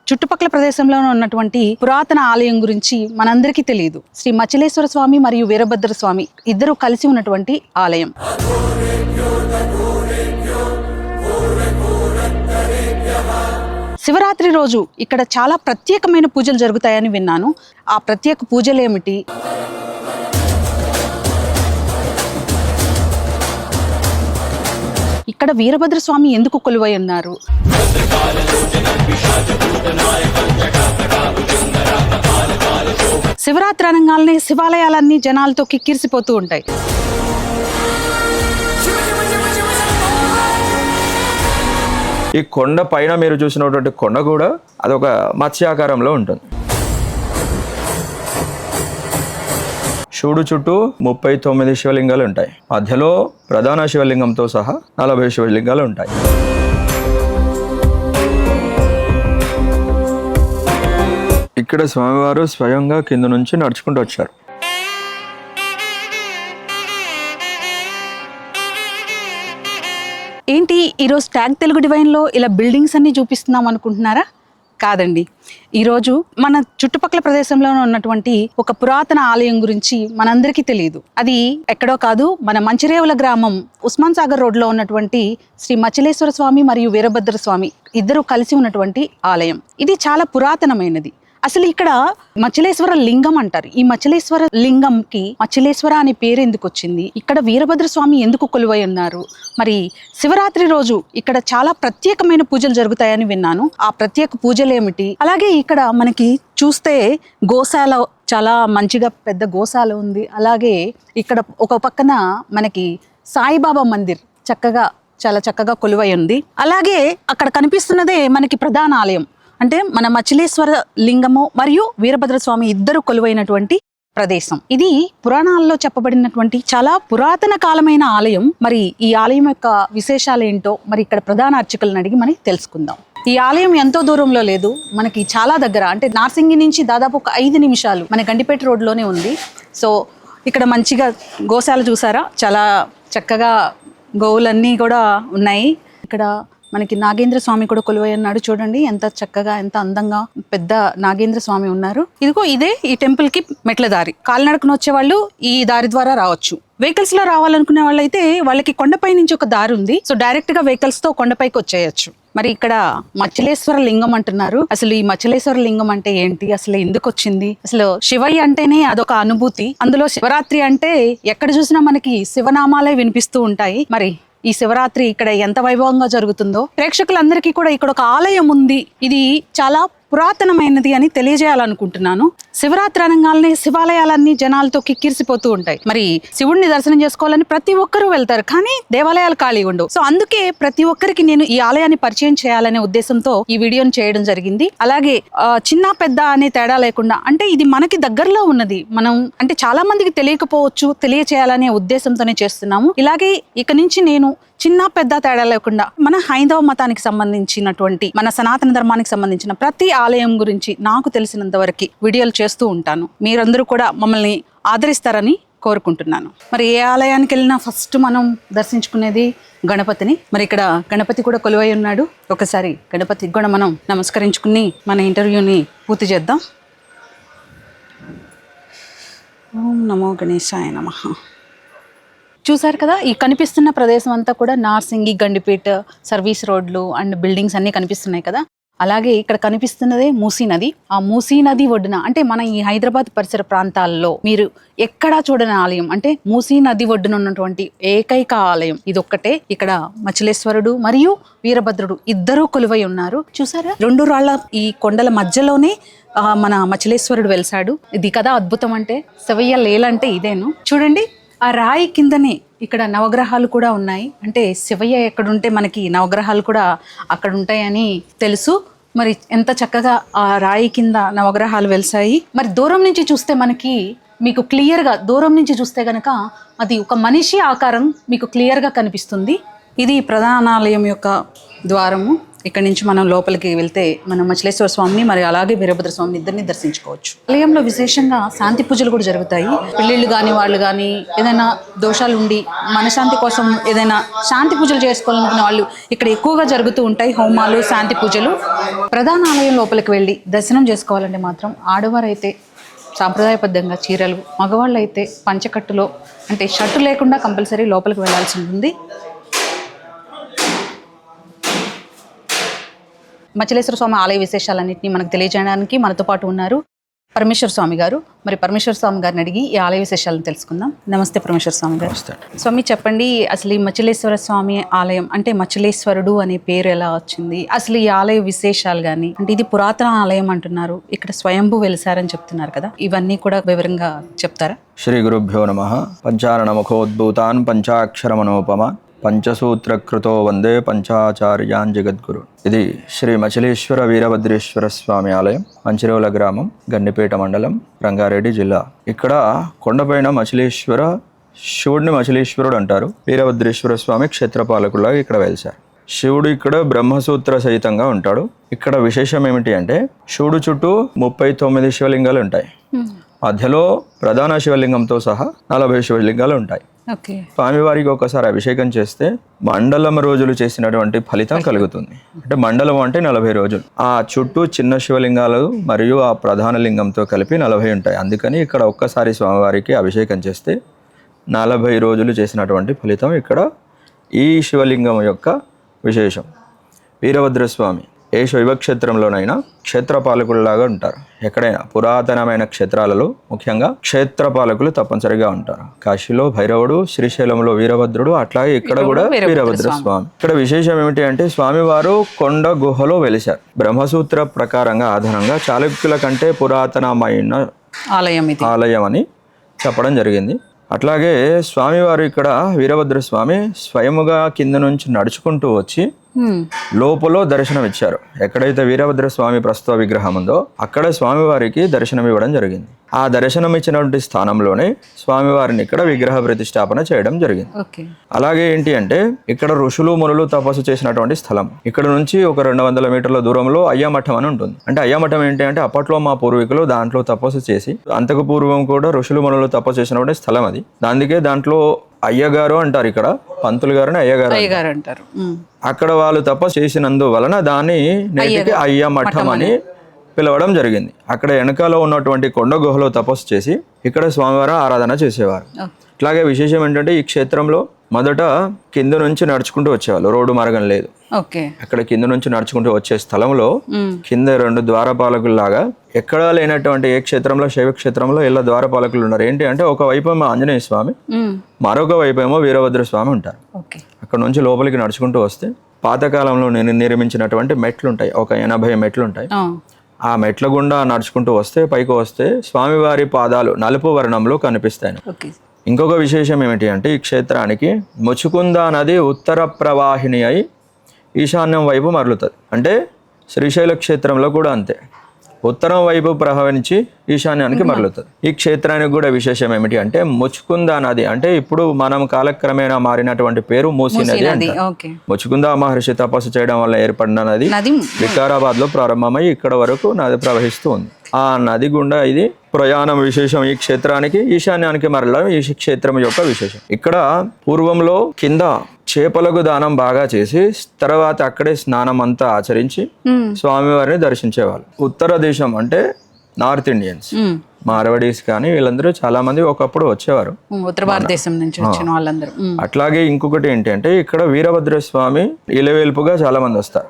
చుట్టుపక్కల ప్రదేశంలో ఉన్నటువంటి పురాతన ఆలయం గురించి మనందరికీ తెలియదు. శ్రీ మచిలేశ్వర స్వామి మరియు వీరభద్ర స్వామి ఇద్దరు కలిసి ఉన్నటువంటి ఆలయం. శివరాత్రి రోజు ఇక్కడ చాలా ప్రత్యేకమైన పూజలు జరుగుతాయని విన్నాను. ఆ ప్రత్యేక పూజలు ఏమిటి, ఇక్కడ వీరభద్ర స్వామి ఎందుకు కొలువై ఉన్నారు, శివరాత్రి అనగానే శివాలయాలన్నీ జనాలతో కిక్కిరిసిపోతూ ఉంటాయి. ఈ కొండ పైన మీరు చూసినటువంటి కొండ కూడా అదొక మత్స్యాకారంలో ఉంటుంది. శివుడు చుట్టూ 39 శివలింగాలు ఉంటాయి. మధ్యలో ప్రధాన శివలింగంతో సహా 40 శివలింగాలు ఉంటాయి. ఇక్కడ స్వామివారు స్వయంగా కింద నుంచి నడుచుకుంటూ వచ్చారు. ఏంటి ఈరోజు ట్యాగ్ తెలుగు డివైన్లో ఇలా బిల్డింగ్స్ అన్ని చూపిస్తున్నాం అనుకుంటున్నారా? కాదండి, ఈరోజు మన చుట్టుపక్కల ప్రదేశంలో ఉన్నటువంటి ఒక పురాతన ఆలయం గురించి మనందరికీ తెలియదు. అది ఎక్కడో కాదు, మన మంచిరేవుల గ్రామం ఉస్మాన్ సాగర్ రోడ్లో ఉన్నటువంటి శ్రీ మచిలేశ్వర స్వామి మరియు వీరభద్ర స్వామి ఇద్దరు కలిసి ఉన్నటువంటి ఆలయం. ఇది చాలా పురాతనమైనది. అసలు ఇక్కడ మచిలేశ్వర లింగం అంటారు. ఈ మచిలేశ్వర లింగంకి మచిలేశ్వర అనే పేరు ఎందుకు వచ్చింది, ఇక్కడ వీరభద్ర స్వామి ఎందుకు కొలువై ఉన్నారు, మరి శివరాత్రి రోజు ఇక్కడ చాలా ప్రత్యేకమైన పూజలు జరుగుతాయని విన్నాను. ఆ ప్రత్యేక పూజలు ఏమిటి, అలాగే ఇక్కడ మనకి చూస్తే గోశాల చాలా మంచిగా పెద్ద గోశాల ఉంది. అలాగే ఇక్కడ ఒక పక్కన మనకి సాయిబాబా మందిర్ చాలా చక్కగా కొలువై ఉంది. అలాగే అక్కడ కనిపిస్తున్నదే మనకి ప్రధాన ఆలయం, అంటే మన మచిలేశ్వర లింగము మరియు వీరభద్ర స్వామి ఇద్దరు కొలువైనటువంటి ప్రదేశం. ఇది పురాణాల్లో చెప్పబడినటువంటి చాలా పురాతన కాలమైన ఆలయం. మరి ఈ ఆలయం యొక్క విశేషాలు ఏంటో మరి ఇక్కడ ప్రధాన అర్చకులను అడిగి మనకి తెలుసుకుందాం. ఈ ఆలయం ఎంతో దూరంలో లేదు, మనకి చాలా దగ్గర, అంటే నార్సింగి నుంచి దాదాపు ఒక 5 నిమిషాలు మన గండిపేట రోడ్లోనే ఉంది. సో ఇక్కడ మంచిగా గోశాల చూసారా, చాలా చక్కగా గోవులన్నీ కూడా ఉన్నాయి. ఇక్కడ మనకి నాగేంద్ర స్వామి కూడా కొలువై ఉన్నాడు. చూడండి ఎంత చక్కగా, ఎంత అందంగా పెద్ద నాగేంద్ర స్వామి ఉన్నారు. ఇదే ఈ టెంపుల్ కి మెట్ల దారి. కాలినడకన వచ్చే వాళ్ళు ఈ దారి ద్వారా రావచ్చు. వెహికల్స్ లో రావాలనుకునే వాళ్ళైతే వాళ్ళకి కొండపై నుంచి ఒక దారి ఉంది. సో డైరెక్ట్ గా వెహికల్స్ తో కొండపైకి వచ్చేయచ్చు. మరి ఇక్కడ మచిలేశ్వర లింగం అంటున్నారు. అసలు ఈ మచిలేశ్వర లింగం అంటే ఏంటి, అసలు ఎందుకు వచ్చింది, అసలు శివయ్య అంటేనే అదొక అనుభూతి. అందులో శివరాత్రి అంటే ఎక్కడ చూసినా మనకి శివనామాలే వినిపిస్తూ ఉంటాయి. మరి ఈ శివరాత్రి ఇక్కడ ఎంత వైభవంగా జరుగుతుందో ప్రేక్షకులందరికీ కూడా ఇక్కడ ఒక ఆలయం ఉంది, ఇది చాలా పురాతనమైనది అని తెలియజేయాలనుకుంటున్నాను. శివరాత్రి అనగానే శివాలయాలన్నీ జనాలతో కిక్కిరిసిపోతూ ఉంటాయి. మరి శివుడిని దర్శనం చేసుకోవాలని ప్రతి ఒక్కరూ వెళ్తారు, కానీ దేవాలయాలు ఖాళీ ఉండవు. సో అందుకే ప్రతి ఒక్కరికి నేను ఈ ఆలయాన్ని పరిచయం చేయాలనే ఉద్దేశంతో ఈ వీడియోని చేయడం జరిగింది. అలాగే చిన్న పెద్ద అనే తేడా లేకుండా, అంటే ఇది మనకి దగ్గరలో ఉన్నది, మనం అంటే చాలా మందికి తెలియకపోవచ్చు, తెలియచేయాలనే ఉద్దేశంతోనే చేస్తున్నాము. ఇలాగే ఇక నుంచి నేను చిన్న పెద్ద తేడా లేకుండా మన హైందవ మతానికి సంబంధించినటువంటి, మన సనాతన ధర్మానికి సంబంధించిన ప్రతి ఆలయం గురించి నాకు తెలిసినంత వరకు వీడియోలు చేస్తూ ఉంటాను. మీరందరూ కూడా మమ్మల్ని ఆదరిస్తారని కోరుకుంటున్నాను. మరి ఏ ఆలయానికి వెళ్ళినా ఫస్ట్ మనం దర్శించుకునేది గణపతిని. మరి ఇక్కడ గణపతి కూడా కొలువై ఉన్నాడు. ఒకసారి గణపతికి కూడా మనం నమస్కరించుకుని మన ఇంటర్వ్యూని పూర్తి చేద్దాం. ఓం నమో గణేశాయ నమః. చూసారు కదా, ఈ కనిపిస్తున్న ప్రదేశం అంతా కూడా నార్సింగి, గండిపేట సర్వీస్ రోడ్లు అండ్ బిల్డింగ్స్ అన్నీ కనిపిస్తున్నాయి కదా. అలాగే ఇక్కడ కనిపిస్తున్నదే మూసీ నది. ఆ మూసీ నది ఒడ్డున, అంటే మన ఈ హైదరాబాద్ పరిసర ప్రాంతాల్లో మీరు ఎక్కడా చూడని ఆలయం, అంటే మూసీ నది ఒడ్డున ఉన్నటువంటి ఏకైక ఆలయం ఇదొక్కటే. ఇక్కడ మచిలేశ్వరుడు మరియు వీరభద్రుడు ఇద్దరూ కొలువై ఉన్నారు. చూసారా, 2 రాళ్ల ఈ కొండల మధ్యలోనే మన మచిలేశ్వరుడు వెలిసాడు. ఇది కదా అద్భుతం, అంటే శివయ్య లేలంటే ఇదేను. చూడండి, ఆ రాయి కిందనే ఇక్కడ నవగ్రహాలు కూడా ఉన్నాయి. అంటే శివయ్య ఎక్కడుంటే మనకి నవగ్రహాలు కూడా అక్కడ ఉంటాయని తెలుసు. మరి ఎంత చక్కగా ఆ రాయి కింద నవగ్రహాలు వెలిసాయి. మరి దూరం నుంచి చూస్తే మనకి మీకు క్లియర్గా, దూరం నుంచి చూస్తే కనుక అది ఒక మనిషి ఆకారం మీకు క్లియర్గా కనిపిస్తుంది. ఇది ప్రధాన ఆలయం యొక్క ద్వారము. ఇక్కడ నుంచి మనం లోపలికి వెళ్తే మనం మచిలేశ్వర స్వామిని మరి అలాగే వీరభద్ర స్వామిని ఇద్దరిని దర్శించుకోవచ్చు. ఆలయంలో విశేషంగా శాంతి పూజలు కూడా జరుగుతాయి. పెళ్ళిళ్ళు కానీ వాళ్ళు కానీ ఏదైనా దోషాలు ఉండి మనశాంతి కోసం ఏదైనా శాంతి పూజలు చేసుకోవాలనుకునే వాళ్ళు ఇక్కడ ఎక్కువగా జరుగుతూ ఉంటాయి. హోమాలు, శాంతి పూజలు. ప్రధాన ఆలయం లోపలికి వెళ్ళి దర్శనం చేసుకోవాలంటే మాత్రం ఆడవారైతే సాంప్రదాయబద్ధంగా చీరలు, మగవాళ్ళు అయితే పంచకట్టులో అంటే షర్టు లేకుండా కంపల్సరీ లోపలికి వెళ్ళాల్సి ఉంటుంది. మచిలేశ్వర స్వామి ఆలయ విశేషాలన్నింటినీ మనకు తెలియజేయడానికి మనతో పాటు ఉన్నారు పరమేశ్వర స్వామి గారు. మరి పరమేశ్వర స్వామి గారిని అడిగి ఈ ఆలయ విశేషాలను తెలుసుకుందాం. నమస్తే పరమేశ్వర స్వామి గారు. స్వామి చెప్పండి, అసలు ఈ మచిలేశ్వర స్వామి ఆలయం అంటే మచిలేశ్వరుడు అనే పేరు ఎలా వచ్చింది? అసలు ఈ ఆలయ విశేషాలు కానీ అంటే ఇది పురాతన ఆలయం అంటున్నారు, ఇక్కడ స్వయంభూ వెలిసారని చెప్తున్నారు కదా, ఇవన్నీ కూడా వివరంగా చెప్తారా? శ్రీ గురుభ్యో నమః. పంచారణముఖోద్భూతాన్ పంచాక్షరమనోపమాన్ పంచసూత్రకృతో వందే పంచాచార్యాన్ జగద్గురు. ఇది శ్రీ మచిలేశ్వర వీరభద్రేశ్వర స్వామి ఆలయం, మంచిర్యాల గ్రామం, గండిపేట మండలం, రంగారెడ్డి జిల్లా. ఇక్కడ కొండపైన మచిలేశ్వర శివుడిని మచిలేశ్వరుడు అంటారు. వీరభద్రేశ్వర స్వామి క్షేత్రపాలకులాగా ఇక్కడ వెలిశారు. శివుడు ఇక్కడ బ్రహ్మసూత్ర సహితంగా ఉంటాడు. ఇక్కడ విశేషం ఏమిటి అంటే శివుడు చుట్టూ 39 శివలింగాలు ఉంటాయి. మధ్యలో ప్రధాన శివలింగంతో సహా 40 శివలింగాలు ఉంటాయి. స్వామివారికి ఒకసారి అభిషేకం చేస్తే మండలం రోజులు చేసినటువంటి ఫలితం కలుగుతుంది. అంటే మండలం అంటే 40 రోజులు. ఆ చుట్టూ చిన్న శివలింగాలు మరియు ఆ ప్రధాన లింగంతో కలిపి 40 ఉంటాయి. అందుకని ఇక్కడ ఒక్కసారి స్వామివారికి అభిషేకం చేస్తే 40 రోజులు చేసినటువంటి ఫలితం ఇక్కడ ఈ శివలింగం యొక్క విశేషం. వీరభద్రస్వామి ఏ శైవక్షేత్రంలోనైనా క్షేత్రపాలకుల్లాగా ఉంటారు. ఎక్కడైనా పురాతనమైన క్షేత్రాలలో ముఖ్యంగా క్షేత్రపాలకులు తప్పనిసరిగా ఉంటారు. కాశీలో భైరవుడు, శ్రీశైలంలో వీరభద్రుడు, అట్లాగే ఇక్కడ కూడా వీరభద్ర స్వామి. ఇక్కడ విశేషం ఏమిటి అంటే స్వామివారు కొండ గుహలో వెలిశారు. బ్రహ్మసూత్ర ప్రకారంగా ఆధారంగా చాళుక్యుల కంటే పురాతనమైన ఆలయం అని చెప్పడం జరిగింది. అట్లాగే స్వామివారు ఇక్కడ వీరభద్ర స్వామి స్వయముగా కింద నుంచి నడుచుకుంటూ వచ్చి లోపల దర్శనం ఇచ్చారు. ఎక్కడైతే వీరభద్ర స్వామి ప్రస్తుత విగ్రహం ఉందో అక్కడ స్వామివారికి దర్శనం ఇవ్వడం జరిగింది. ఆ దర్శనం ఇచ్చినటువంటి స్థానంలోనే స్వామివారిని ఇక్కడ విగ్రహ ప్రతిష్టాపన చేయడం జరిగింది. అలాగే ఏంటి అంటే ఇక్కడ ఋషులు మునులు తపస్సు చేసినటువంటి స్థలం. ఇక్కడ నుంచి ఒక 200 మీటర్ల దూరంలో అయ్యమఠం అని ఉంటుంది. అంటే అయ్యమఠం ఏంటి అంటే అప్పట్లో మా పూర్వీకులు దాంట్లో తపస్సు చేసి, అంతకు పూర్వం కూడా ఋషులు మునులు తపస్సు చేసినటువంటి స్థలం అది. అందుకే దాంట్లో అయ్యగారు అంటారు, ఇక్కడ పంతులు గారిని అయ్యగారు అంటారు. అక్కడ వాళ్ళు తపస్సు చేసినందువలన దాన్ని నేటికి అయ్యమఠం అని పిలవడం జరిగింది. అక్కడ వెనకాల ఉన్నటువంటి కొండ గుహలో తపస్సు చేసి ఇక్కడ స్వామివారి ఆరాధన చేసేవారు. అట్లాగే విశేషం ఏంటంటే ఈ క్షేత్రంలో మొదట కింద నుంచి నడుచుకుంటూ వచ్చేవాళ్ళు, రోడ్డు మార్గం లేదు. అక్కడ కింద నుంచి నడుచుకుంటూ వచ్చే స్థలంలో కింద 2 ద్వారపాలకుల్లాగా ఎక్కడా లేనటువంటి ఏ క్షేత్రంలో శైవ క్షేత్రంలో ఇలా ద్వారపాలకులు ఉన్నారు. ఏంటి అంటే ఒక వైపేమో ఆంజనేయ స్వామి, మరొక వైపేమో వీరభద్ర స్వామి ఉంటారు. అక్కడ నుంచి లోపలికి నడుచుకుంటూ వస్తే పాతకాలంలో నిర్మించినటువంటి మెట్లు ఉంటాయి, ఒక 80 మెట్లు ఉంటాయి. ఆ మెట్ల గుండా నడుచుకుంటూ వస్తే పైకి వస్తే స్వామివారి పాదాలు నలుపు వర్ణంలో కనిపిస్తాయి. ఇంకొక విశేషం ఏమిటి అంటే ఈ క్షేత్రానికి ముచుకుంద నది ఉత్తర ప్రవాహిని అయి ఈశాన్యం వైపు మరలుతుంది. అంటే శ్రీశైల క్షేత్రంలో కూడా అంతే, ఉత్తరం వైపు ప్రవహించి ఈశాన్యానికి మరలుతుంది. ఈ క్షేత్రానికి కూడా విశేషం ఏమిటి అంటే ముచుకుంద నది, అంటే ఇప్పుడు మనం కాలక్రమేణా మారినటువంటి పేరు మూసీ నది అంటారు. ముచుకుంద మహర్షి తపస్సు చేయడం వల్ల ఏర్పడిన నది వికారాబాద్ లో ప్రారంభమై ఇక్కడ వరకు నది ప్రవహిస్తూ ఉంది. ఆ నది గుండా ఇది ప్రయాణం విశేషం. ఈ క్షేత్రానికి ఈశాన్యానికి మరలడం ఈ క్షేత్రం యొక్క విశేషం. ఇక్కడ పూర్వంలో కింద చేపలకు దానం బాగా చేసి తర్వాత అక్కడే స్నానం అంతా ఆచరించి స్వామివారిని దర్శించేవాళ్ళు. ఉత్తర దేశం అంటే నార్త్ ఇండియన్స్, మార్వడీస్ కానీ వీళ్ళందరూ చాలా మంది ఒకప్పుడు వచ్చేవారు ఉత్తర భారతదేశం నుంచి వచ్చిన వాళ్ళందరూ. అట్లాగే ఇంకొకటి ఏంటి అంటే ఇక్కడ వీరభద్ర స్వామి ఇలవేల్పుగా చాలా మంది వస్తారు.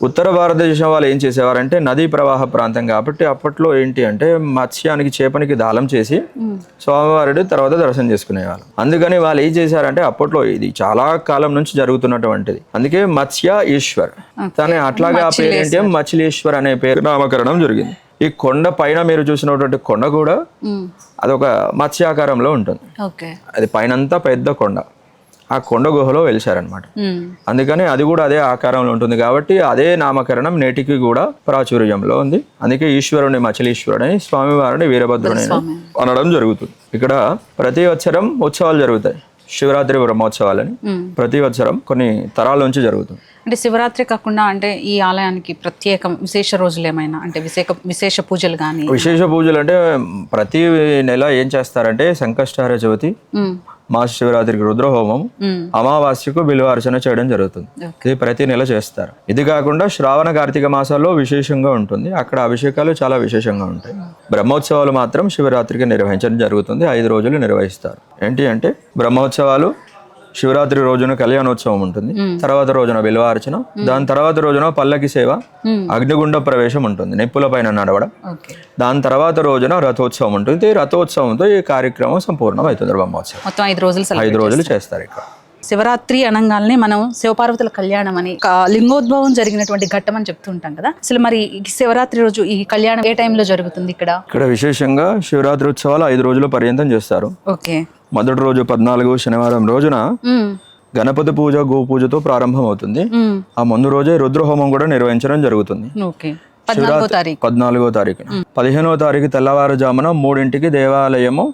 ఉత్తర భారతదేశం వాళ్ళు ఏం చేసేవారంటే నదీ ప్రవాహ ప్రాంతం కాబట్టి అప్పట్లో ఏంటి అంటే మత్స్యానికి చేపనికి దానం చేసి స్వామివారుడు తర్వాత దర్శనం చేసుకునేవాళ్ళు. అందుకని వాళ్ళు ఏం చేశారంటే అప్పట్లో ఇది చాలా కాలం నుంచి జరుగుతున్నటువంటిది, అందుకే మత్స్య ఈశ్వర్ తనే అట్లాగే ఆ పేరు ఏంటి మచిలేశ్వర్ అనే పేరు నామకరణం జరిగింది. ఈ కొండ పైన మీరు చూసినటువంటి కొండ కూడా అదొక మత్స్యాకారంలో ఉంటుంది. అది పైనంతా పెద్ద కొండ, ఆ కొండ గుహలో వెలిశారనమాట. అందుకని అది కూడా అదే ఆకారంలో ఉంటుంది కాబట్టి అదే నామకరణం నేటికి కూడా ప్రాచుర్యంలో ఉంది. అందుకే ఈశ్వరుని మచిలీశ్వరుడని స్వామివారిని వీరభద్రుని అనడం జరుగుతుంది. ఇక్కడ ప్రతి వచ్చరం ఉత్సవాలు జరుగుతాయి. శివరాత్రి బ్రహ్మోత్సవాలని ప్రతి సంవత్సరం కొన్ని తరాల నుంచి జరుగుతుంది. అంటే శివరాత్రి కాకుండా అంటే ఈ ఆలయానికి ప్రత్యేక విశేష రోజులు ఏమైనా అంటే విశేష పూజలు కానీ? విశేష పూజలు అంటే ప్రతి నెల ఏం చేస్తారంటే సంకష్టహార చవితి, మహాశివరాత్రికి రుద్రహోమం, అమావాస్యకు బిల్వార్చన చేయడం జరుగుతుంది. ఇది ప్రతి నెల చేస్తారు. ఇది కాకుండా శ్రావణ కార్తీక మాసాల్లో విశేషంగా ఉంటుంది. అక్కడ అభిషేకాలు చాలా విశేషంగా ఉంటాయి. బ్రహ్మోత్సవాలు మాత్రం శివరాత్రికి నిర్వహించడం జరుగుతుంది. 5 రోజులు నిర్వహిస్తారు. ఏంటి అంటే బ్రహ్మోత్సవాలు శివరాత్రి రోజున కళ్యాణోత్సవం ఉంటుంది, తర్వాత రోజున బిల్వార్చన, దాని తర్వాత రోజున పల్లకి సేవ, అగ్నిగుండ ప్రవేశం ఉంటుంది, నిప్పుల పైన నడవడం. దాని తర్వాత రోజున రథోత్సవం ఉంటుంది. రథోత్సవంతో ఈ కార్యక్రమం సంపూర్ణం అవుతుంది. బ్రహ్మోత్సవం మొత్తం 5 రోజులు చేస్తారు. ఇక్కడ శివరాత్రి అనగానే మనం శివపార్వతుల కళ్యాణం అని లింగోద్భవం జరిగినటువంటి ఘట్టం అని చెప్తుంటాం కదా. అసలు మరి శివరాత్రి రోజు ఈ కళ్యాణం ఏ టైంలో జరుగుతుంది? ఇక్కడ విశేషంగా శివరాత్రి ఉత్సవాలు 5 రోజుల పర్యంతం చేస్తారు. ఓకే. మొదటి రోజు 14 శనివారం రోజున గణపతి పూజ, గో పూజతో ప్రారంభం అవుతుంది. ఆ ముందు రోజే రుద్రహోమం కూడా నిర్వహించడం జరుగుతుంది. 14వ తారీఖున. 15వ తారీఖు తెల్లవారుజామున 3ంటికి దేవాలయము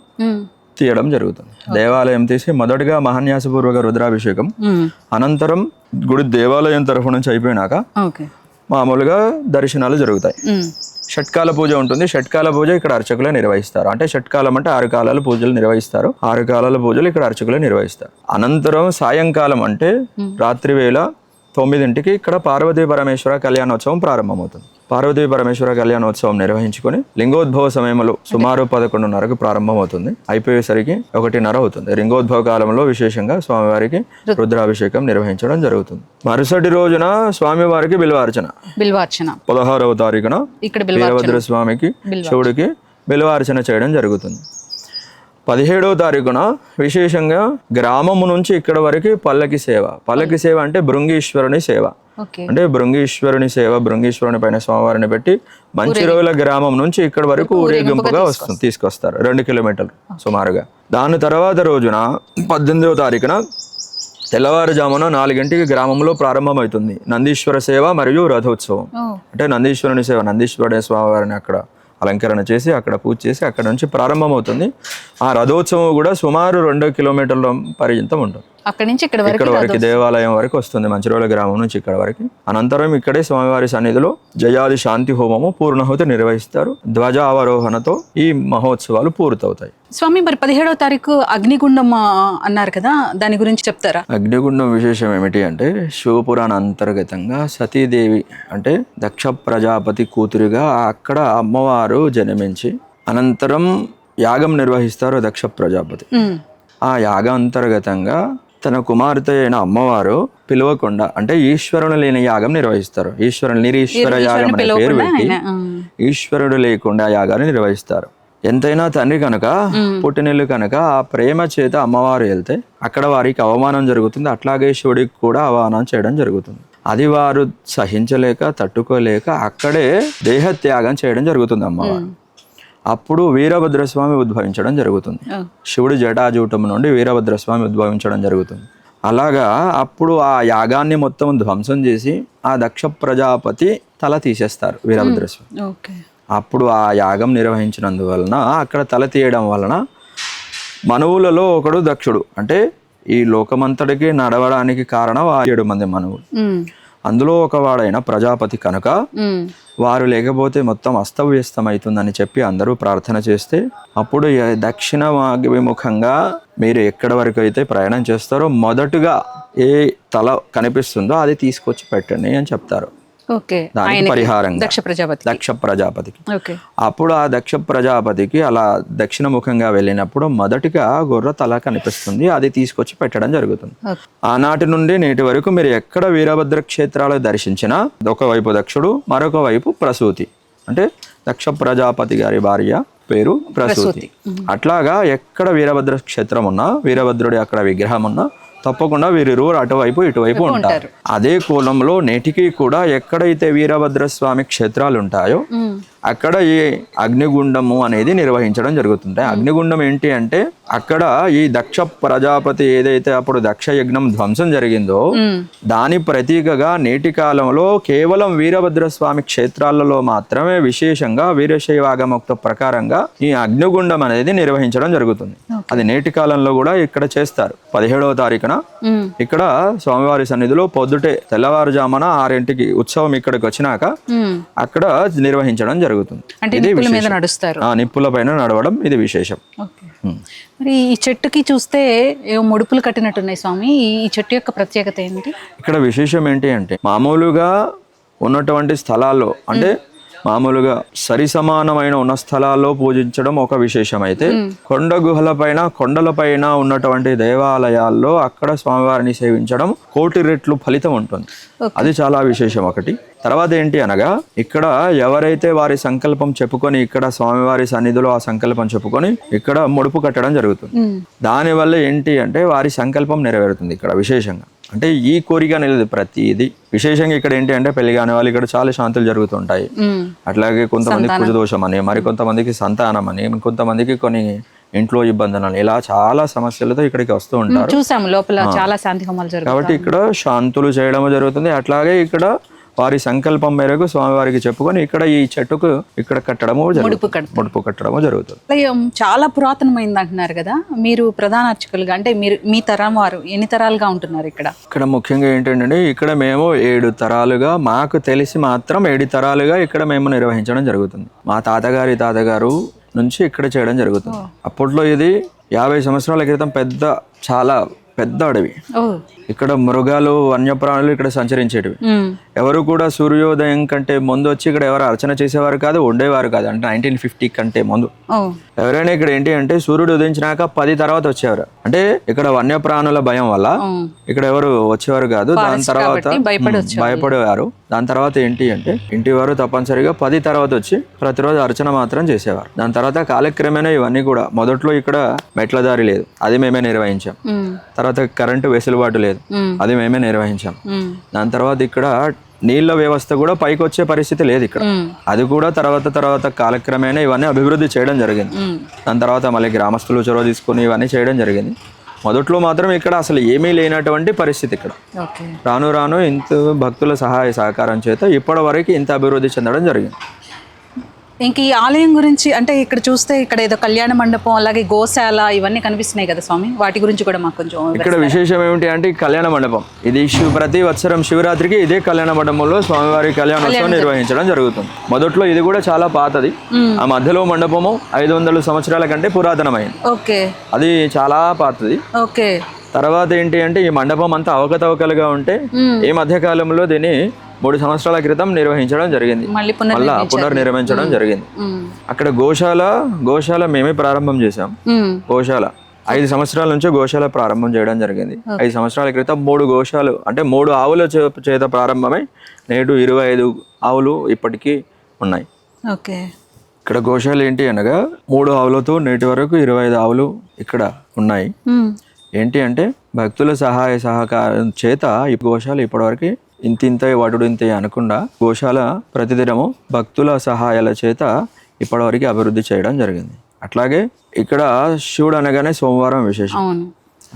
తీయడం జరుగుతుంది. దేవాలయం తీసి మొదటిగా మహాన్యాసపూర్వక రుద్రాభిషేకం, అనంతరం గుడి దేవాలయం తరఫు నుంచి అయిపోయినాక మామూలుగా దర్శనాలు జరుగుతాయి. షట్కాల పూజ ఉంటుంది. షట్కాల పూజ ఇక్కడ అర్చకులే నిర్వహిస్తారు. అంటే షట్కాలం అంటే 6 కాలాల పూజలు నిర్వహిస్తారు. 6 కాలాల పూజలు ఇక్కడ అర్చకులే నిర్వహిస్తారు. అనంతరం సాయంకాలం అంటే రాత్రి వేళ 9ంటికి ఇక్కడ పార్వతీ పరమేశ్వర కళ్యాణోత్సవం ప్రారంభమవుతుంది. పార్వతీ పరమేశ్వర కళ్యాణోత్సవం నిర్వహించుకొని లింగోద్భవ సమయంలో సుమారు 11:30కు ప్రారంభమవుతుంది. అయిపోయేసరికి 1:30 అవుతుంది. లింగోద్భవ కాలంలో విశేషంగా స్వామివారికి రుద్రాభిషేకం నిర్వహించడం జరుగుతుంది. మరుసటి రోజున స్వామివారికి బిల్వార్చన 16వ తారీఖున వీరభద్ర స్వామికి శివుడికి బిల్వార్చన చేయడం జరుగుతుంది. 17వ తారీఖున విశేషంగా గ్రామము నుంచి ఇక్కడ వరకు పల్లకి సేవ. పల్లకి సేవ అంటే భృంగీశ్వరుని సేవ. అంటే భృంగీశ్వరుని సేవ, భృంగీశ్వరుని పైన స్వామివారిని పెట్టి మంచిరోల గ్రామం నుంచి ఇక్కడ వరకు ఊరేగింపుగా తీసుకొస్తారు. 2 కిలోమీటర్లు సుమారుగా. దాని తర్వాత రోజున 18వ తారీఖున తెల్లవారుజామున 4ంటికి గ్రామంలో ప్రారంభమవుతుంది నందీశ్వర సేవ మరియు రథోత్సవం. అంటే నందీశ్వరుని సేవ, నందీశ్వరుని స్వామివారిని అక్కడ అలంకరణ చేసి అక్కడ పూజ చేసి అక్కడ నుంచి ప్రారంభమవుతుంది. ఆ రథోత్సవం కూడా సుమారు 2 కిలోమీటర్ల పర్యంతం ఉంటుంది. అక్కడి నుంచి ఇక్కడ వరకు దేవాలయం వరకు వస్తుంది, మంచిరోల గ్రామం నుంచి ఇక్కడ వరకు. అనంతరం ఇక్కడే స్వామివారి సన్నిధిలో జయాది శాంతి హోమము, పూర్ణాహుతి నిర్వహిస్తారు. ధ్వజ అవరోహణతో ఈ మహోత్సవాలు పూర్తవుతాయి. స్వామి, మరి 17వ తారీఖు అగ్నిగుండం అన్నారు కదా, దాని గురించి చెప్తారా? అగ్నిగుండం విశేషం ఏమిటి అంటే శివపురాణ అంతర్గతంగా సతీదేవి అంటే దక్ష ప్రజాపతి కూతురిగా అక్కడ అమ్మవారు జన్మించి అనంతరం యాగం నిర్వహిస్తారు దక్ష ప్రజాపతి. ఆ యాగం అంతర్గతంగా తన కుమార్తె అయిన అమ్మవారు పిలవకుండా అంటే ఈశ్వరుడు లేని యాగం నిర్వహిస్తారు. నిరీశ్వర యాగం అనే పేరు పెట్టి ఈశ్వరుడు లేకుండా యాగాన్ని నిర్వహిస్తారు. ఎంతైనా తండ్రి కనుక పుట్టినిల్లు కనుక ఆ ప్రేమ చేత అమ్మవారు వెళ్తే అక్కడ వారికి అవమానం జరుగుతుంది. అట్లాగే శివుడికి కూడా అవమానం చేయడం జరుగుతుంది. అది వారు సహించలేక తట్టుకోలేక అక్కడే దేహత్యాగం చేయడం జరుగుతుంది అమ్మవారు. అప్పుడు వీరభద్రస్వామి ఉద్భవించడం జరుగుతుంది. శివుడి జటాజూటం నుండి వీరభద్రస్వామి ఉద్భవించడం జరుగుతుంది. అలాగా అప్పుడు ఆ యాగాన్ని మొత్తం ధ్వంసం చేసి ఆ దక్ష ప్రజాపతి తల తీసేస్తారు వీరభద్రస్వామి. అప్పుడు ఆ యాగం నిర్వహించినందువలన అక్కడ తల తీయడం వలన మనువులలో ఒకడు దక్షుడు. అంటే ఈ లోకమంతటికి నడవడానికి కారణం 7 మంది మనువులు. అందులో ఒక వాడైన ప్రజాపతి కనుక వారు లేకపోతే మొత్తం అస్తవ్యస్తం అవుతుందని చెప్పి అందరూ ప్రార్థన చేస్తే అప్పుడు దక్షిణ విముఖంగా మీరు ఎక్కడి వరకు అయితే ప్రయాణం చేస్తారో మొదటగా ఏ తల కనిపిస్తుందో అది తీసుకొచ్చి పెట్టండి అని చెప్తారు. దానికి పరిహారంగా దక్ష ప్రజాపతికి. అప్పుడు ఆ దక్ష ప్రజాపతికి అలా దక్షిణ ముఖంగా వెళ్ళినప్పుడు మొదటిగా గొర్రె తల కనిపిస్తుంది, అది తీసుకొచ్చి పెట్టడం జరుగుతుంది. ఆనాటి నుండి నేటి వరకు మీరు ఎక్కడ వీరభద్ర క్షేత్రాలు దర్శించినా ఒకవైపు దక్షుడు, మరొక వైపు ప్రసూతి. అంటే దక్ష ప్రజాపతి గారి భార్య పేరు ప్రసూతి. అట్లాగా ఎక్కడ వీరభద్ర క్షేత్రం ఉన్నా, వీరభద్రుడి అక్కడ విగ్రహం ఉన్నా తప్పకుండా వీరిరువురు అటువైపు ఇటువైపు ఉంటారు. అదే కోలంలో నేటికి కూడా ఎక్కడైతే వీరభద్ర స్వామి క్షేత్రాలు ఉంటాయో అక్కడ ఈ అగ్నిగుండము అనేది నిర్వహించడం జరుగుతుంది. అగ్నిగుండం ఏంటి అంటే అక్కడ ఈ దక్ష ప్రజాపతి ఏదైతే అప్పుడు దక్ష యజ్ఞం ధ్వంసం జరిగిందో దాని ప్రతీకగా నేటి కాలంలో కేవలం వీరభద్రస్వామి క్షేత్రాలలో మాత్రమే విశేషంగా వీరశైవాగమోక్త ప్రకారంగా ఈ అగ్నిగుండం అనేది నిర్వహించడం జరుగుతుంది. అది నేటి కాలంలో కూడా ఇక్కడ చేస్తారు. 17వ తారీఖున ఇక్కడ స్వామివారి సన్నిధిలో పొద్దుటే తెల్లవారుజామున 6ంటికి ఉత్సవం ఇక్కడికి వచ్చినాక అక్కడ నిర్వహించడం జరుగుతుంది. నిప్పుల పైన నడవడం ఇది విశేషం. మరి ఈ చెట్టుకి చూస్తే ఏవో ముడుపులు కట్టినట్టున్నాయి స్వామి, ఈ చెట్టు యొక్క ప్రత్యేకత ఏంటి? ఇక్కడ విశేషం ఏంటి అంటే మామూలుగా ఉన్నటువంటి స్థలాల్లో అంటే మామూలుగా సరి సమానమైన ఉన్న స్థలాల్లో పూజించడం ఒక విశేషం అయితే కొండ గుహలపైన కొండలపైన ఉన్నటువంటి దేవాలయాల్లో అక్కడ స్వామివారిని సేవించడం కోటి రెట్లు ఫలితం ఉంటుంది. అది చాలా విశేషం ఒకటి. తర్వాత ఏంటి అనగా ఇక్కడ ఎవరైతే వారి సంకల్పం చెప్పుకొని ఇక్కడ స్వామివారి సన్నిధిలో ఆ సంకల్పం చెప్పుకొని ఇక్కడ ముడుపు కట్టడం జరుగుతుంది. దానివల్ల ఏంటి అంటే వారి సంకల్పం నెరవేరుతుంది. ఇక్కడ విశేషంగా అంటే ఈ కోరిక అనేది ప్రతిది విశేషంగా ఇక్కడ ఏంటి అంటే పెళ్లి కాని వాళ్ళు ఇక్కడ చాలా శాంతులు జరుగుతుంటాయి. అట్లాగే కొంతమందికి కుజదోషం అని, మరి కొంతమందికి సంతానం అని, కొంతమందికి కొన్ని ఇంట్లో ఇబ్బందులు అని, ఇలా చాలా సమస్యలతో ఇక్కడికి వస్తూ ఉంటారు. చూసాము లోపల చాలా శాంతి హోమాలు జరుగుతాయి. కాబట్టి ఇక్కడ శాంతులు చేయడం జరుగుతుంది. అట్లాగే ఇక్కడ వారి సంకల్పం మేరకు స్వామివారికి చెప్పుకొని ఇక్కడ ఈ చెట్టుకు ఇక్కడ కట్టడము ముడుపు కట్టడము జరుగుతుంది. చాలా పురాతనమైంది అంటున్నారు కదా, మీరు ప్రధాన అర్చకులుగా అంటే మీరు మీ తరం వారు ఎన్ని తరాలుగా ఉంటున్నారు ఇక్కడ? ఇక్కడ ముఖ్యంగా ఏంటంటే ఇక్కడ మేము 7 తరాలుగా మాకు తెలిసి మాత్రం 7 తరాలుగా ఇక్కడ మేము నిర్వహించడం జరుగుతుంది. మా తాతగారు నుంచి ఇక్కడ చేయడం జరుగుతుంది. అప్పట్లో ఇది 50 సంవత్సరాల క్రితం చాలా పెద్ద అడవి. ఇక్కడ మృగాలు వన్యప్రాణులు ఇక్కడ సంచరించేటివి. ఎవరు కూడా సూర్యోదయం కంటే ముందు వచ్చి ఇక్కడ ఎవరు అర్చన చేసేవారు కాదు, ఉండేవారు కాదు. అంటే 1950 కంటే ముందు ఎవరైనా ఇక్కడ ఏంటి అంటే సూర్యుడు ఉదయించినాక 10 తర్వాత వచ్చేవారు. అంటే ఇక్కడ వన్యప్రాణుల భయం వల్ల ఇక్కడ ఎవరు వచ్చేవారు కాదు. దాని తర్వాత భయపడేవారు. దాని తర్వాత ఏంటి అంటే ఇంటి వారు తప్పనిసరిగా 10 తర్వాత వచ్చి ప్రతిరోజు అర్చన మాత్రం చేసేవారు. దాని తర్వాత కాలక్రమేణా ఇవన్నీ కూడా మొదట్లో ఇక్కడ మెట్ల దారి లేదు, అది మేమే నిర్వహించాం. తర్వాత కరెంటు వెసులుబాటు లేదు, అది మేమే నిర్వహించాం. దాని తర్వాత ఇక్కడ నీళ్ళ వ్యవస్థ కూడా పైకి వచ్చే పరిస్థితి లేదు ఇక్కడ, అది కూడా తర్వాత కాలక్రమేణా ఇవన్నీ అభివృద్ధి చేయడం జరిగింది. దాని తర్వాత మళ్ళీ గ్రామస్తులు చొరవ తీసుకుని ఇవన్నీ చేయడం జరిగింది. మొదట్లో మాత్రం ఇక్కడ అసలు ఏమీ లేనటువంటి పరిస్థితి. ఇక్కడ రాను ఇంత భక్తుల సహాయ సహకారం చేత ఇప్పటి వరకు ఇంత అభివృద్ధి చెందడం జరిగింది. ఇంక ఈ ఆలయం గురించి అంటే ఇక్కడ చూస్తే ఇక్కడ ఏదో కళ్యాణ మండపం అలాగే గోశాల ఇవన్నీ కనిపిస్తున్నాయి కదా స్వామి, వాటి గురించి కూడా మాకు కొంచెం ఇక్కడ విశేషం ఏమిటి అంటే కళ్యాణ మండపం ఇది ప్రతి వత్సరం శివరాత్రికి ఇదే కళ్యాణ మండపంలో స్వామివారి కళ్యాణోత్సవం నిర్వహించడం జరుగుతుంది. మొదట్లో ఇది కూడా చాలా పాతది. ఆ మధ్యలో మండపము 500 సంవత్సరాల కంటే పురాతనమైంది. అది చాలా పాతది. తర్వాత ఏంటి అంటే ఈ మండపం అంతా అవకతవకలుగా ఉంటే ఈ మధ్యకాలంలో దీన్ని 3 సంవత్సరాల క్రితం నిర్వహించడం జరిగింది, మళ్ళీ పునర్నిర్మించడం జరిగింది. అక్కడ గోశాల మేమే ప్రారంభం చేసాం. గోశాల 5 సంవత్సరాల నుంచి గోశాల ప్రారంభం చేయడం జరిగింది. 5 సంవత్సరాల క్రితం 3 గోశాలు అంటే 3 ఆవుల చేత ప్రారంభమై నేడు 25 ఆవులు ఇప్పటికీ ఉన్నాయి. ఇక్కడ గోశాల ఏంటి అనగా 3 ఆవులతో నేటి వరకు 25 ఆవులు ఇక్కడ ఉన్నాయి. ఏంటి అంటే భక్తుల సహాయ సహకారం చేత ఈ గోశాల ఇప్పటివరకు ఇంత వాడు ఇంత అనకుండా గోశాల ప్రతిదినము భక్తుల సహాయాల చేత ఇప్పటివరకు అభివృద్ధి చేయడం జరిగింది. అట్లాగే ఇక్కడ శివుడు అనగానే సోమవారం విశేషం.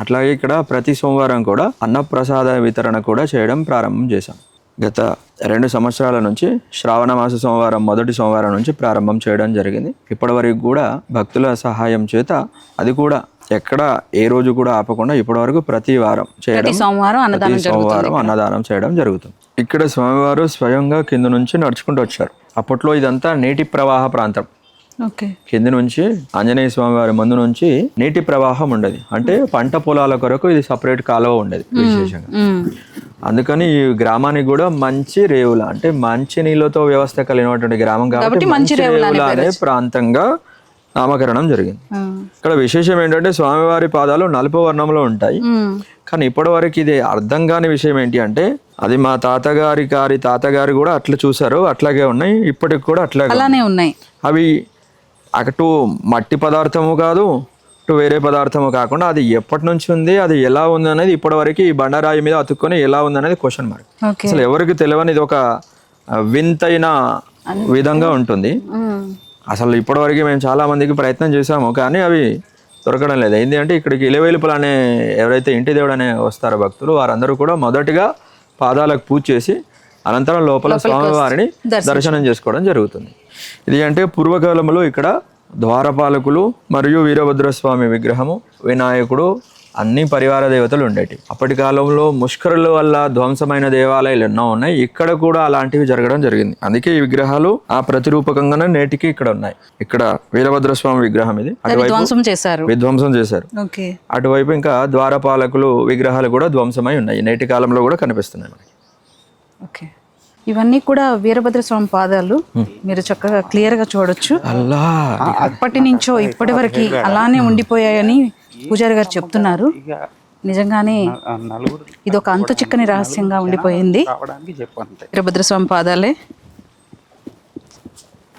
అట్లాగే ఇక్కడ ప్రతి సోమవారం కూడా అన్నప్రసాద వితరణ కూడా చేయడం ప్రారంభం చేశాం. గత 2 సంవత్సరాల నుంచి శ్రావణ మాస సోమవారం మొదటి సోమవారం నుంచి ప్రారంభం చేయడం జరిగింది. ఇప్పటివరకు కూడా భక్తుల సహాయం చేత అది కూడా ఎక్కడ ఏ రోజు కూడా ఆపకుండా ఇప్పటివరకు ప్రతి వారం చేయడం, సోమవారం అన్నదానం చేయడం జరుగుతుంది. ఇక్కడ స్వామివారు స్వయంగా కింద నుంచి నడుచుకుంటూ వచ్చారు. అప్పట్లో ఇదంతా నీటి ప్రవాహ ప్రాంతం. కింది నుంచి ఆంజనేయ స్వామి వారి ముందు నుంచి నీటి ప్రవాహం ఉండేది. అంటే పంట పొలాల కొరకు ఇది సపరేట్ కాలువ ఉండేది విశేషంగా. అందుకని ఈ గ్రామానికి కూడా మంచి రేవుల అంటే మంచి నీళ్ళతో వ్యవస్థ కలిగినటువంటి గ్రామం కాబట్టి మంచి రేవుల అనే ప్రాంతంగా నామకరణం జరిగింది. ఇక్కడ విశేషం ఏంటంటే స్వామివారి పాదాలు నలుపు వర్ణంలో ఉంటాయి. కానీ ఇప్పటి వరకు ఇది అర్థం కాని విషయం ఏంటి అంటే అది మా తాతగారు కూడా అట్లా చూసారు, అట్లాగే ఉన్నాయి, ఇప్పటికి కూడా అట్లాగే ఉన్నాయి. అవి అటు మట్టి పదార్థము కాదు, ఇటు వేరే పదార్థము కాకుండా అది ఎప్పటి నుంచి ఉంది, అది ఎలా ఉంది అనేది ఇప్పటి వరకు ఈ బండరాయి మీద అతుక్కొని ఎలా ఉంది అనేది క్వశ్చన్ మార్క్. అసలు ఎవరికి తెలియని ఇది ఒక వింతైన విధంగా ఉంటుంది. అసలు ఇప్పటివరకు మేము చాలా మందికి ప్రయత్నం చేశాము, కానీ అవి దొరకడం లేదు. ఏంటి అంటే ఇక్కడికి ఇలవేలుపులు అనే ఎవరైతే ఇంటి దేవుడు అనే వస్తారో భక్తులు, వారందరూ కూడా మొదటిగా పాదాలకు పూజ చేసి అనంతరం లోపల స్వామివారిని దర్శనం చేసుకోవడం జరుగుతుంది. ఇది అంటే పూర్వకాలంలో ఇక్కడ ద్వారపాలకులు మరియు వీరభద్రస్వామి విగ్రహము, వినాయకుడు, అన్ని పరివార దేవతలు ఉండేవి. అప్పటి కాలంలో ముష్కరుల వల్ల ధ్వంసమైన దేవాలయాలు ఎన్నో ఉన్నాయి, ఇక్కడ కూడా అలాంటివి జరగడం జరిగింది. అందుకే ఈ విగ్రహాలు ఆ ప్రతిరూపకంగానే నేటికి ఇక్కడ ఉన్నాయి. ఇక్కడ వీరభద్రస్వామి విగ్రహం ఇది విధ్వంసం చేశారు. అటువైపు ఇంకా ద్వారపాలకులు విగ్రహాలు కూడా ధ్వంసమై ఉన్నాయి, నేటి కాలంలో కూడా కనిపిస్తున్నాయి మనకి. ఓకే, ఇవన్నీ కూడా వీరభద్ర స్వామి పాదాలు మీరు చక్కగా క్లియర్ గా చూడొచ్చు. అప్పటి నుంచో ఇప్పటి వరకు అలానే ఉండిపోయాయని పూజారి గారు చెప్తున్నారు. నిజంగానే ఇది ఒక అంతు చిక్కని రహస్యంగా ఉండిపోయింది. వీరభద్ర స్వామి పాదాలే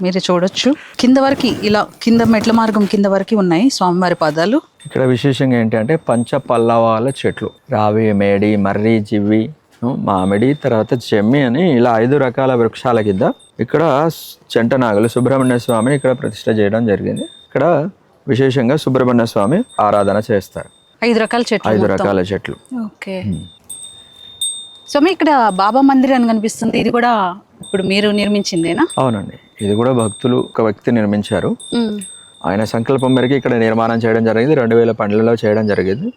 మీరు చూడొచ్చు. కింద వరకు ఇలా కింద మెట్ల మార్గం కింద వరకు ఉన్నాయి స్వామివారి పాదాలు. ఇక్కడ విశేషంగా ఏంటంటే పంచ పల్లవాల చెట్లు, రావి, మేడి, మర్రి, జివ్వి, మామిడి, తర్వాత చెమ్మి అని ఇలా 5 రకాల వృక్షాల కింద ఇక్కడ చెంటనాగులు సుబ్రహ్మణ్య స్వామిని ఇక్కడ ప్రతిష్ఠ చేయడం జరిగింది. ఇక్కడ విశేషంగా సుబ్రహ్మణ్య స్వామి ఆరాధన చేస్తారు. 5 రకాల చెట్లు. ఓకే, స్వామి ఇక్కడ బాబా మందిర్ అని కనిపిస్తుంది, ఇది కూడా ఇప్పుడు మీరు నిర్మించిందేనా? అవునండి, ఇది కూడా భక్తులు ఒక వ్యక్తి నిర్మించారు. ఆయన సంకల్పం మేరకు ఇక్కడ నిర్మాణం చేయడం జరిగింది. 2012లో చేయడం జరిగింది.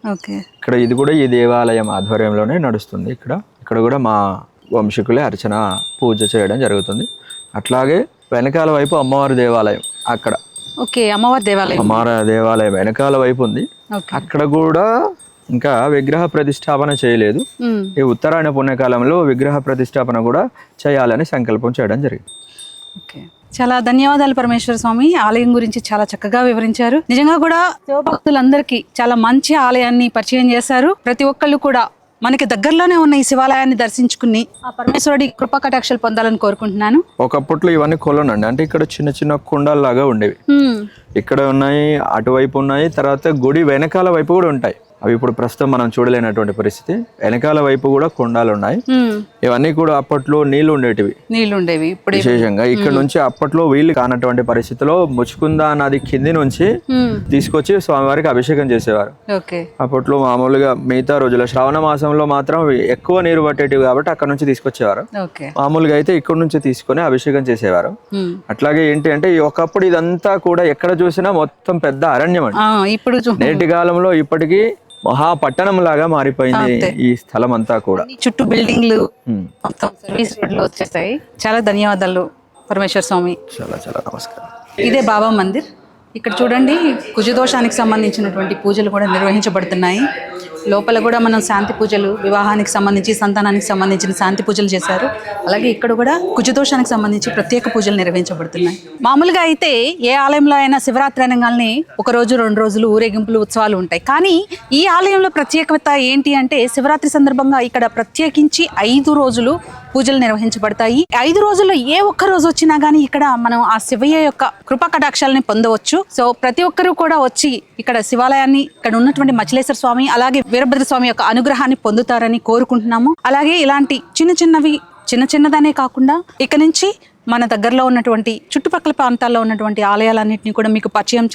ఇక్కడ ఇది కూడా ఈ దేవాలయం ఆధ్వర్యంలోనే నడుస్తుంది. ఇక్కడ కూడా మా వంశీకులే అర్చన పూజ చేయడం జరుగుతుంది. అట్లాగే వెనకాల వైపు అమ్మవారి దేవాలయం, అక్కడ అమ్మవారి దేవాలయం వెనకాల వైపు ఉంది. అక్కడ కూడా ఇంకా విగ్రహ ప్రతిష్టాపన చేయలేదు. ఈ ఉత్తరాయణ పుణ్యకాలంలో విగ్రహ ప్రతిష్టాపన కూడా చేయాలని సంకల్పం చేయడం జరిగింది. చాలా ధన్యవాదాలు పరమేశ్వర స్వామి, ఆలయం గురించి చాలా చక్కగా వివరించారు. నిజంగా కూడా శివభక్తులందరికీ చాలా మంచి ఆలయాన్ని పరిచయం చేశారు. ప్రతి ఒక్కళ్ళు కూడా మనకి దగ్గరలోనే ఉన్న ఈ శివాలయాన్ని దర్శించుకుని ఆ పరమేశ్వరుడి కృపా కటాక్షలు పొందాలని కోరుకుంటున్నాను. ఒకప్పట్లో ఇవన్నీ కొలనండి, అంటే ఇక్కడ చిన్న చిన్న కుండాల్లాగా ఉండేవి. ఇక్కడ ఉన్నాయి, అటువైపు ఉన్నాయి, తర్వాత గుడి వెనకాల వైపు కూడా ఉంటాయి. అవి ఇప్పుడు ప్రస్తుతం మనం చూడలేనటువంటి పరిస్థితి. వెనకాల వైపు కూడా కొండాలు ఉన్నాయి. ఇవన్నీ కూడా అప్పట్లో నీళ్లు ఉండేవి. ఇప్పుడు విశేషంగా ఇక్కడ నుంచి అప్పట్లో వీళ్ళు కానటువంటి పరిస్థితిలో ముచ్చుకుందా నది కింది నుంచి తీసుకొచ్చి స్వామివారికి అభిషేకం చేసేవారు. అప్పట్లో మామూలుగా మిగతా రోజుల శ్రావణ మాసంలో మాత్రం ఎక్కువ నీరు పట్టేటివి కాబట్టి అక్కడ నుంచి తీసుకొచ్చేవారు. మామూలుగా అయితే ఇక్కడ నుంచి తీసుకొని అభిషేకం చేసేవారు. అట్లాగే ఏంటి అంటే ఒకప్పుడు ఇదంతా కూడా ఎక్కడ చూసినా మొత్తం పెద్ద అరణ్యం అండి. నేటి కాలంలో ఇప్పటికీ మహాపట్టణం లాగా మారిపోయింది ఈ స్థలం అంతా కూడా. చుట్టూ బిల్డింగ్లు వచ్చేస్తాయి. చాలా ధన్యవాదాలు పరమేశ్వర స్వామి. చాలా చాలా నమస్కారం. ఇదే బాబా మందిర్. ఇక్కడ చూడండి, కుజదోషానికి సంబంధించినటువంటి పూజలు కూడా నిర్వహించబడుతున్నాయి. లోపల కూడా మనం శాంతి పూజలు, వివాహానికి సంబంధించి, సంతానానికి సంబంధించిన శాంతి పూజలు చేశారు. అలాగే ఇక్కడ కూడా కుజదోషానికి సంబంధించి ప్రత్యేక పూజలు నిర్వహించబడుతున్నాయి. మామూలుగా అయితే ఏ ఆలయంలో అయినా శివరాత్రి అనగానే 1 రోజు 2 రోజులు ఊరేగింపులు, ఉత్సవాలు ఉంటాయి. కానీ ఈ ఆలయంలో ప్రత్యేకత ఏంటి అంటే శివరాత్రి సందర్భంగా ఇక్కడ ప్రత్యేకించి 5 రోజులు పూజలు నిర్వహించబడతాయి. 5 రోజుల్లో ఏ ఒక్క రోజు వచ్చినా గానీ ఇక్కడ మనం ఆ శివయ్య యొక్క కృపా కటాక్షాలని పొందవచ్చు. సో ప్రతి ఒక్కరూ కూడా వచ్చి ఇక్కడ శివాలయాన్ని, ఇక్కడ ఉన్నటువంటి మచిలేశ్వర స్వామి అలాగే వీరభద్ర స్వామి యొక్క అనుగ్రహాన్ని పొందుతారని కోరుకుంటున్నాము. అలాగే ఇలాంటి చిన్నదనే కాకుండా ఇక నుంచి మన దగ్గరలో ఉన్నటువంటి చుట్టుపక్కల ప్రాంతాల్లో ఉన్నటువంటి ఆలయాలన్నింటినీ కూడా మీకు పరిచయం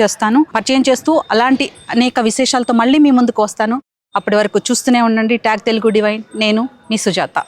చేస్తూ అలాంటి అనేక విశేషాలతో మళ్ళీ మీ ముందుకు వస్తాను. అప్పటి వరకు చూస్తూనే ఉండండి ట్యాగ్ తెలుగు డివైన్. నేను మీ సుజాత.